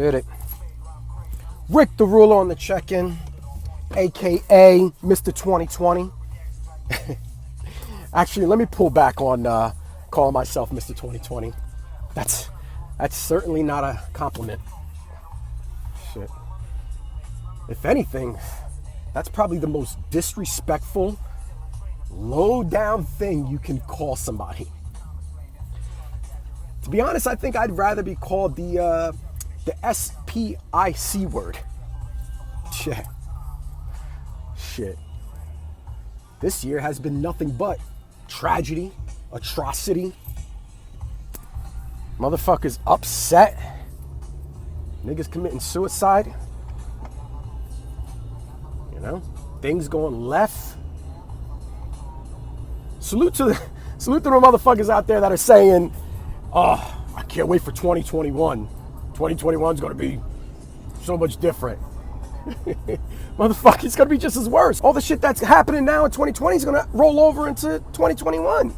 Get it. Rick the Ruler on the check-in, aka Mr. 2020. Actually, let me pull back on calling myself Mr. 2020. That's certainly not a compliment. Shit. If anything, that's probably the most disrespectful, low-down thing you can call somebody. To be honest, I think I'd rather be called the SPIC word. Shit. This year has been nothing but tragedy, atrocity, motherfuckers upset, niggas committing suicide, you know, things going left. Salute to the motherfuckers out there that are saying, oh, I can't wait for 2021. 2021 is going to be so much different. Motherfucker, it's going to be just as worse. All the shit that's happening now in 2020 is going to roll over into 2021.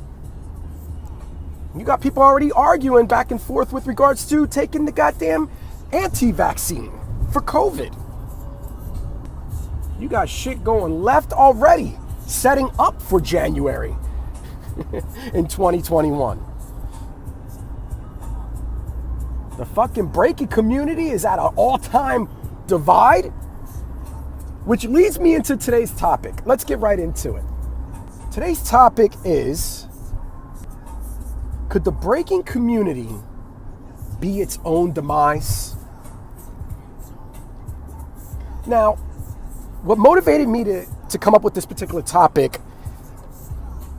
You got people already arguing back and forth with regards to taking the goddamn anti-vaccine for COVID. You got shit going left already, setting up for January in 2021. The fucking Breakin community is at an all-time divide, which leads me into today's topic. Let's get right into it. Today's topic is, could the Breakin community be its own demise? Now, what motivated me to come up with this particular topic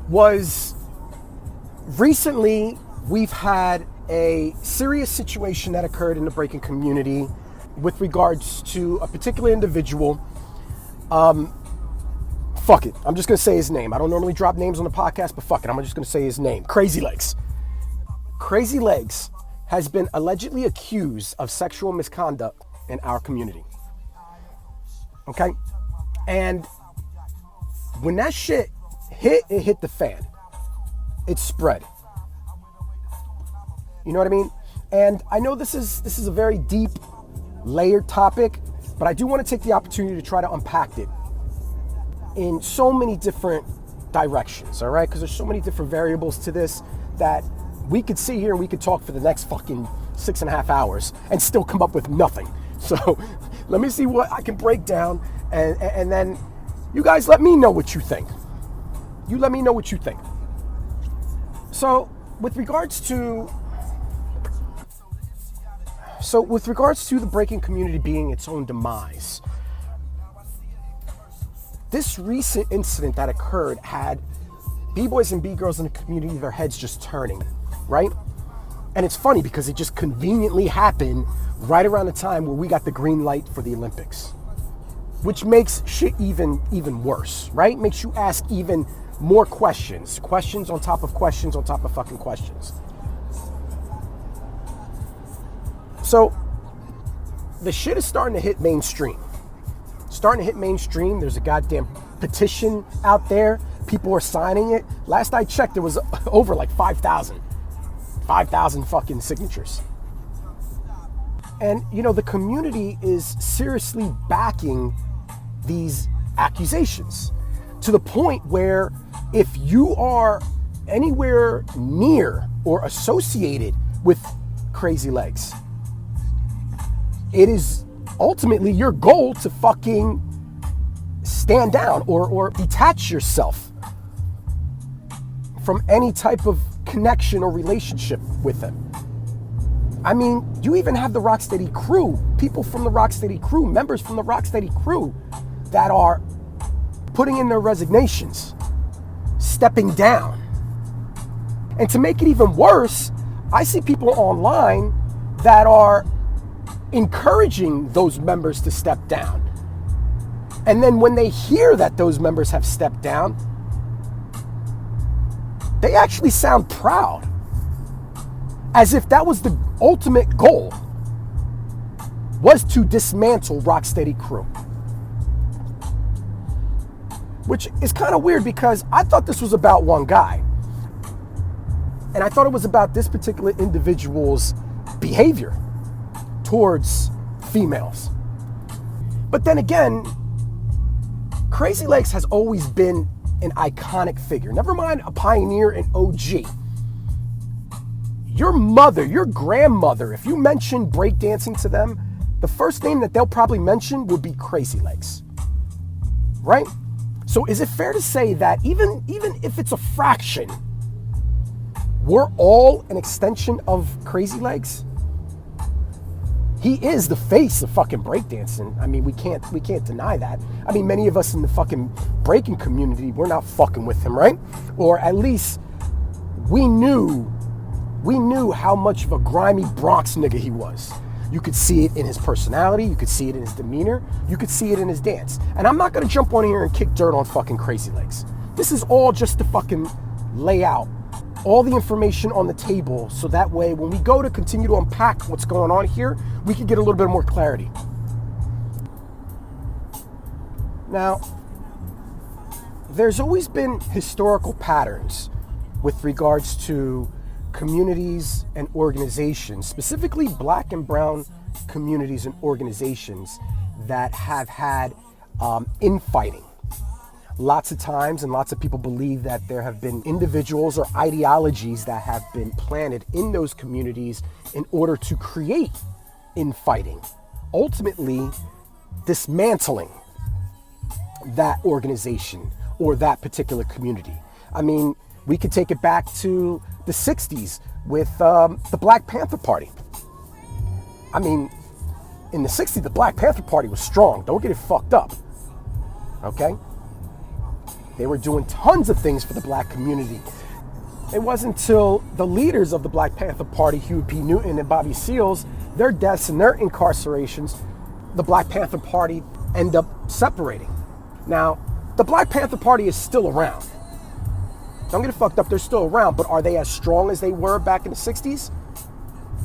was recently we've had a serious situation that occurred in the Breakin community with regards to a particular individual. Fuck it. I'm just going to say his name. I don't normally drop names on the podcast, but fuck it. I'm just going to say his name. Crazy Legs. Crazy Legs has been allegedly accused of sexual misconduct in our community. Okay? And when that shit hit the fan. It spread. You know what I mean? And I know this is a very deep, layered topic, but I do want to take the opportunity to try to unpack it in so many different directions, all right? Because there's so many different variables to this that we could sit here and we could talk for the next fucking 6.5 hours and still come up with nothing. So let me see what I can break down, and then you guys let me know what you think. You let me know what you think. So with regards to the Breakin community being its own demise, this recent incident that occurred had B-boys and B-girls in the community, their heads just turning, right? And it's funny because it just conveniently happened right around the time where we got the green light for the Olympics, which makes shit even worse, right? Makes you ask even more questions on top of questions on top of fucking questions. So the shit is starting to hit mainstream. There's a goddamn petition out there. People are signing it. Last I checked, there was over like 5,000 fucking signatures. And, you know, the community is seriously backing these accusations to the point where if you are anywhere near or associated with Crazy Legs, it is ultimately your goal to fucking stand down or detach yourself from any type of connection or relationship with them. I mean, you even have the Rocksteady crew, people from the Rocksteady crew, members from the Rocksteady crew that are putting in their resignations, stepping down. And to make it even worse, I see people online that are encouraging those members to step down. And then when they hear that those members have stepped down, they actually sound proud, as if that was the ultimate goal, was to dismantle Rocksteady crew. Which is kind of weird because I thought this was about one guy. And I thought it was about this particular individual's behavior towards females. But then again, Crazy Legs has always been an iconic figure. Never mind a pioneer and OG. Your mother, your grandmother, if you mention breakdancing to them, the first name that they'll probably mention would be Crazy Legs. Right? So is it fair to say that even if it's a fraction, we're all an extension of Crazy Legs? He is the face of fucking breakdancing. I mean, we can't deny that. I mean, many of us in the fucking breaking community, we're not fucking with him, right? Or at least we knew how much of a grimy Bronx nigga he was. You could see it in his personality, you could see it in his demeanor, you could see it in his dance. And I'm not gonna jump on here and kick dirt on fucking Crazy Legs. This is all just to fucking lay out all the information on the table, so that way when we go to continue to unpack what's going on here, we can get a little bit more clarity. Now, there's always been historical patterns with regards to communities and organizations, specifically black and brown communities and organizations that have had infighting. Lots of times, and lots of people believe that there have been individuals or ideologies that have been planted in those communities in order to create infighting, ultimately dismantling that organization or that particular community. I mean, we could take it back to the 60s with the Black Panther Party. I mean, in the 60s, the Black Panther Party was strong. Don't get it fucked up, okay? They were doing tons of things for the black community. It wasn't until the leaders of the Black Panther Party, Huey P. Newton and Bobby Seals, their deaths and their incarcerations, the Black Panther Party end up separating. Now, the Black Panther Party is still around. Don't get it fucked up, they're still around, but are they as strong as they were back in the 60s?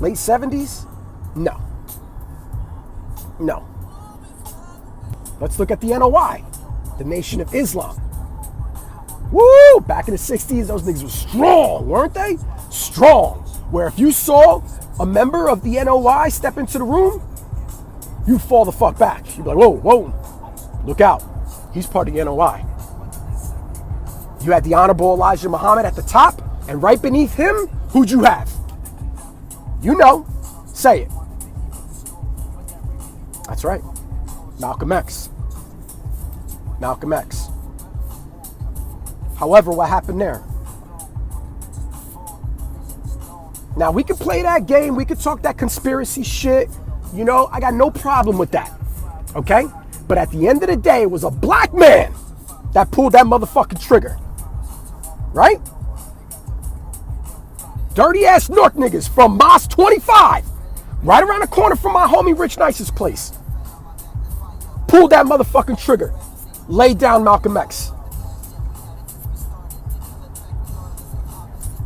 Late 70s? No. No. Let's look at the NOI, the Nation of Islam. Woo! Back in the 60s, those niggas were strong, weren't they? Strong. Where if you saw a member of the NOI step into the room, you'd fall the fuck back. You'd be like, whoa, whoa, look out. He's part of the NOI. You had the Honorable Elijah Muhammad at the top, and right beneath him, who'd you have? You know, say it. That's right, Malcolm X. Malcolm X. However, what happened there? Now, we could play that game, we could talk that conspiracy shit, you know, I got no problem with that, okay? But at the end of the day, it was a black man that pulled that motherfucking trigger, right? Dirty ass North niggas from Mos 25, right around the corner from my homie Rich Nice's place, pulled that motherfucking trigger, laid down Malcolm X.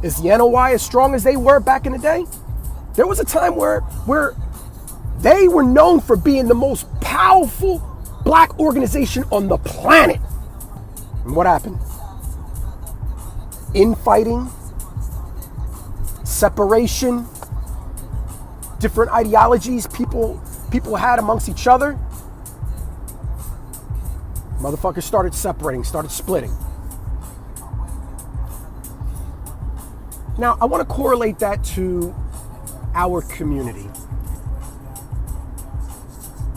Is the NOI as strong as they were back in the day? There was a time where they were known for being the most powerful black organization on the planet. And what happened? Infighting, separation, different ideologies people had amongst each other. Motherfuckers started separating, started splitting. Now, I want to correlate that to our community.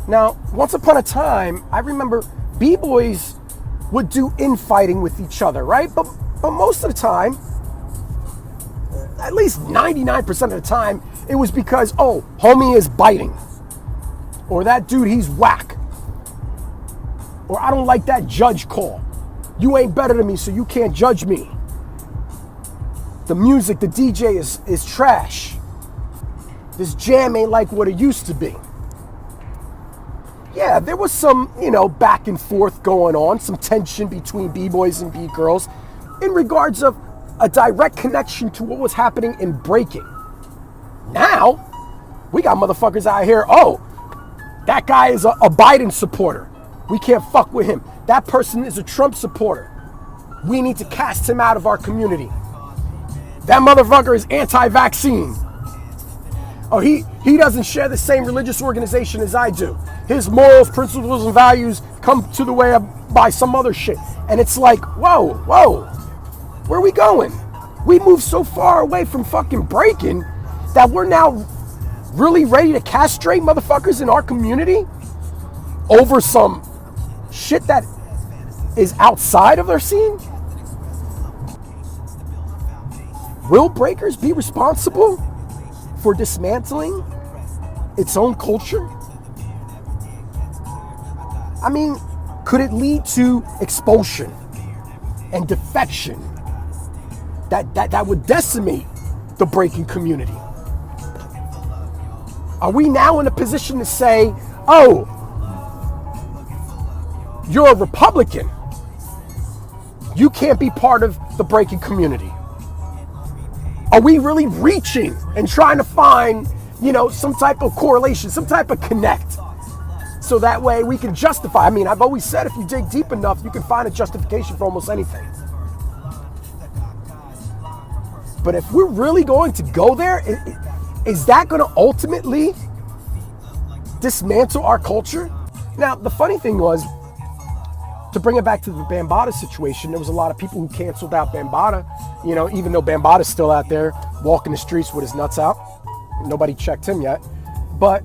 Now, once upon a time, I remember B-boys would do infighting with each other, right? But most of the time, at least 99% of the time, it was because, oh, homie is biting. Or that dude, he's whack. Or I don't like that judge call. You ain't better than me, so you can't judge me. The music, the DJ is trash. This jam ain't like what it used to be. Yeah, there was some, back and forth going on, some tension between B-boys and B-girls in regards of a direct connection to what was happening in breaking. Now, we got motherfuckers out here, oh, that guy is a Biden supporter. We can't fuck with him. That person is a Trump supporter. We need to cast him out of our community. That motherfucker is anti-vaccine. Oh, he doesn't share the same religious organization as I do. His morals, principles, and values come to the way by some other shit. And it's like, whoa, where are we going? We moved so far away from fucking Breakin that we're now really ready to castrate motherfuckers in our community over some shit that is outside of their scene? Will Breakers be responsible for dismantling its own culture? I mean, could it lead to expulsion and defection that would decimate the Breakin community? Are we now in a position to say, oh, you're a Republican, you can't be part of the Breakin community? Are we really reaching and trying to find, some type of correlation, some type of connect, so that way we can justify? I mean, I've always said if you dig deep enough, you can find a justification for almost anything. But if we're really going to go there, is that going to ultimately dismantle our culture? Now, the funny thing was, to bring it back to the Bambada situation, there was a lot of people who canceled out Bambada, even though Bambada's still out there walking the streets with his nuts out. Nobody checked him yet. But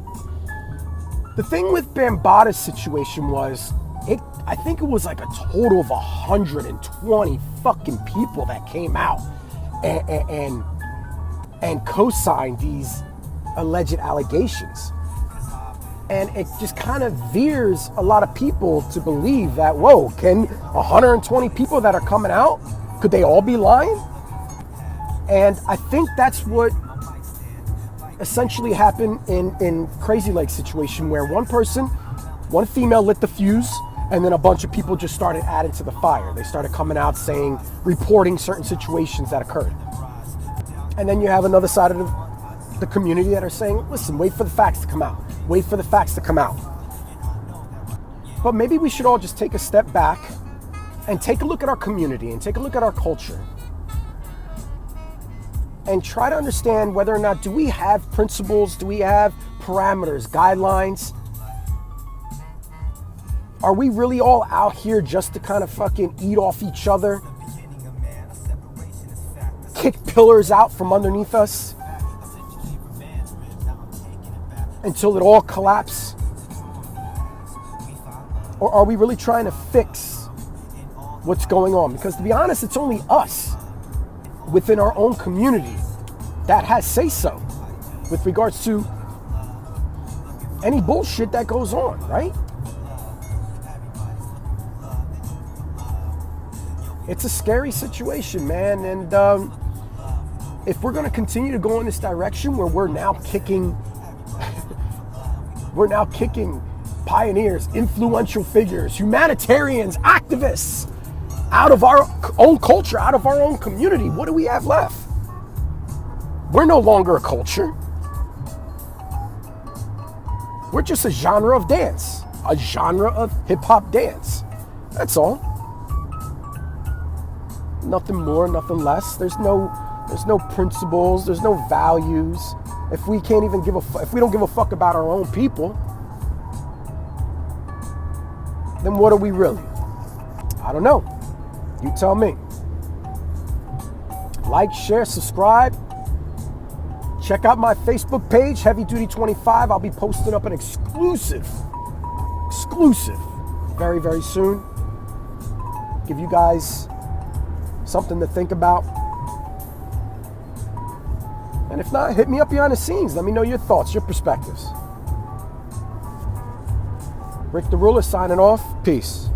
the thing with Bambada's situation was, I think it was like a total of 120 fucking people that came out and co-signed these alleged allegations. And it just kind of veers a lot of people to believe that, whoa, can 120 people that are coming out, could they all be lying? And I think that's what essentially happened in Crazy Legs situation, where one female lit the fuse, and then a bunch of people just started adding to the fire. They started coming out saying, reporting certain situations that occurred. And then you have another side of the community that are saying, listen, wait for the facts to come out. Wait for the facts to come out. But maybe we should all just take a step back and take a look at our community and take a look at our culture and try to understand whether or not, do we have principles? Do we have parameters, guidelines? Are we really all out here just to kind of fucking eat off each other? Kick pillars out from underneath us until it all collapses? Or are we really trying to fix what's going on? Because to be honest, it's only us within our own community that has say-so with regards to any bullshit that goes on, right? It's a scary situation, man. And if we're going to continue to go in this direction where we're now kicking pioneers, influential figures, humanitarians, activists out of our own culture, out of our own community, what do we have left? We're no longer a culture. We're just a genre of dance, a genre of hip-hop dance. That's all. Nothing more, nothing less. There's no principles, there's no values. If we can't even if we don't give a fuck about our own people, then what are we really? I don't know. You tell me. Like, share, subscribe. Check out my Facebook page, Heavy Duty 25. I'll be posting up an exclusive, very, very soon. Give you guys something to think about. And if not, hit me up behind the scenes. Let me know your thoughts, your perspectives. Rick the Ruler signing off. Peace.